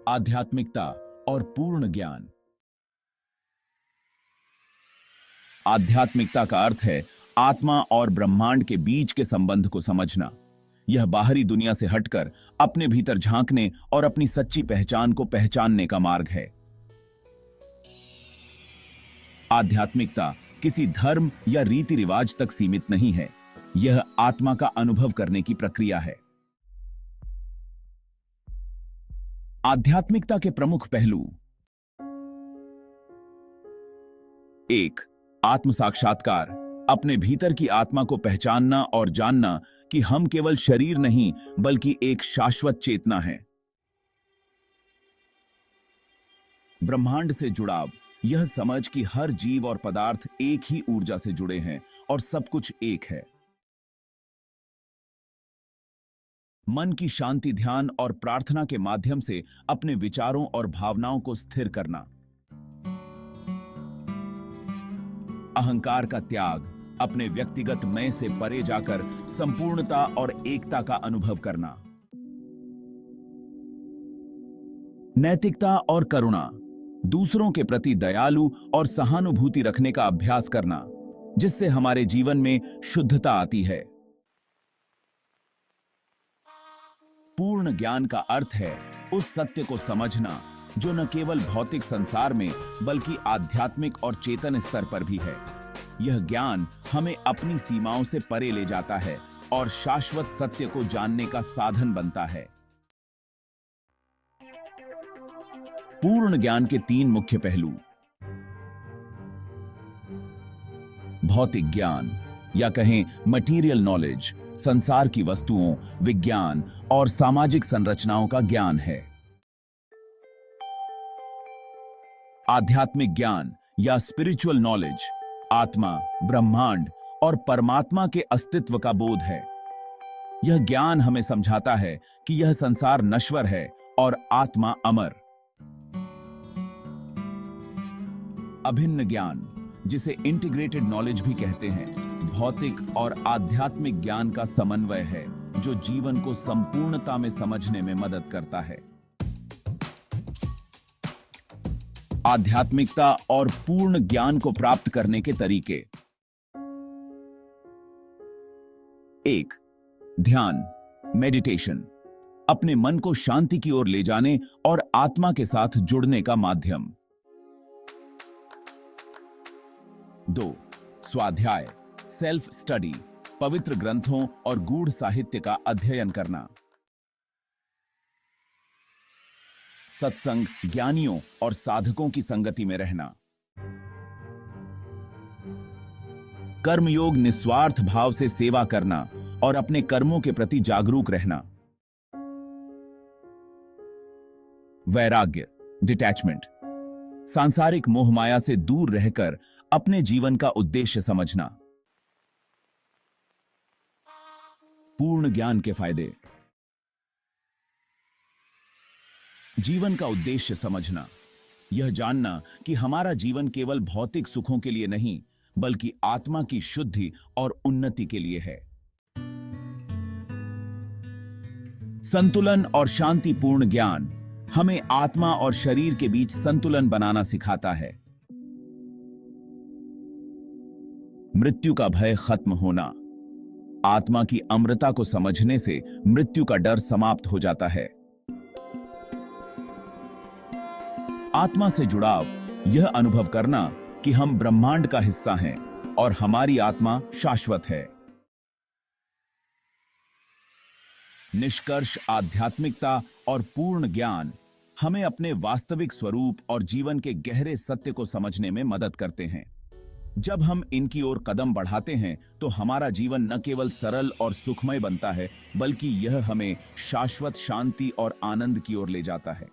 आध्यात्मिकता और पूर्ण ज्ञान। आध्यात्मिकता का अर्थ है आत्मा और ब्रह्मांड के बीच के संबंध को समझना। यह बाहरी दुनिया से हटकर अपने भीतर झांकने और अपनी सच्ची पहचान को पहचानने का मार्ग है। आध्यात्मिकता किसी धर्म या रीति रिवाज तक सीमित नहीं है, यह आत्मा का अनुभव करने की प्रक्रिया है। आध्यात्मिकता के प्रमुख पहलू। 1. आत्म साक्षात्कार, अपने भीतर की आत्मा को पहचानना और जानना कि हम केवल शरीर नहीं बल्कि एक शाश्वत चेतना है। ब्रह्मांड से जुड़ाव, यह समझ कि हर जीव और पदार्थ एक ही ऊर्जा से जुड़े हैं और सब कुछ एक है। मन की शांति, ध्यान और प्रार्थना के माध्यम से अपने विचारों और भावनाओं को स्थिर करना। अहंकार का त्याग, अपने व्यक्तिगत मैं से परे जाकर संपूर्णता और एकता का अनुभव करना। नैतिकता और करुणा, दूसरों के प्रति दयालु और सहानुभूति रखने का अभ्यास करना, जिससे हमारे जीवन में शुद्धता आती है। पूर्ण ज्ञान का अर्थ है उस सत्य को समझना जो न केवल भौतिक संसार में बल्कि आध्यात्मिक और चेतन स्तर पर भी है। यह ज्ञान हमें अपनी सीमाओं से परे ले जाता है और शाश्वत सत्य को जानने का साधन बनता है। पूर्ण ज्ञान के 3 मुख्य पहलू। भौतिक ज्ञान या कहें मटीरियल नॉलेज, संसार की वस्तुओं, विज्ञान और सामाजिक संरचनाओं का ज्ञान है। आध्यात्मिक ज्ञान या स्पिरिचुअल नॉलेज, आत्मा, ब्रह्मांड और परमात्मा के अस्तित्व का बोध है। यह ज्ञान हमें समझाता है कि यह संसार नश्वर है और आत्मा अमर। अभिन्न ज्ञान, जिसे इंटीग्रेटेड नॉलेज भी कहते हैं, भौतिक और आध्यात्मिक ज्ञान का समन्वय है जो जीवन को संपूर्णता में समझने में मदद करता है। आध्यात्मिकता और पूर्ण ज्ञान को प्राप्त करने के तरीके। 1. ध्यान, मेडिटेशन, अपने मन को शांति की ओर ले जाने और आत्मा के साथ जुड़ने का माध्यम। 2. स्वाध्याय, सेल्फ स्टडी, पवित्र ग्रंथों और गूढ़ साहित्य का अध्ययन करना। सत्संग, ज्ञानियों और साधकों की संगति में रहना। कर्मयोग, निस्वार्थ भाव से सेवा करना और अपने कर्मों के प्रति जागरूक रहना। वैराग्य, डिटैचमेंट, सांसारिक मोहमाया से दूर रहकर अपने जीवन का उद्देश्य समझना। पूर्ण ज्ञान के फायदे। जीवन का उद्देश्य समझना, यह जानना कि हमारा जीवन केवल भौतिक सुखों के लिए नहीं बल्कि आत्मा की शुद्धि और उन्नति के लिए है। संतुलन और शांतिपूर्ण ज्ञान हमें आत्मा और शरीर के बीच संतुलन बनाना सिखाता है। मृत्यु का भय खत्म होना, आत्मा की अमरता को समझने से मृत्यु का डर समाप्त हो जाता है। आत्मा से जुड़ाव, यह अनुभव करना कि हम ब्रह्मांड का हिस्सा हैं और हमारी आत्मा शाश्वत है। निष्कर्ष, आध्यात्मिकता और पूर्ण ज्ञान हमें अपने वास्तविक स्वरूप और जीवन के गहरे सत्य को समझने में मदद करते हैं। जब हम इनकी ओर कदम बढ़ाते हैं तो हमारा जीवन न केवल सरल और सुखमय बनता है बल्कि यह हमें शाश्वत शांति और आनंद की ओर ले जाता है।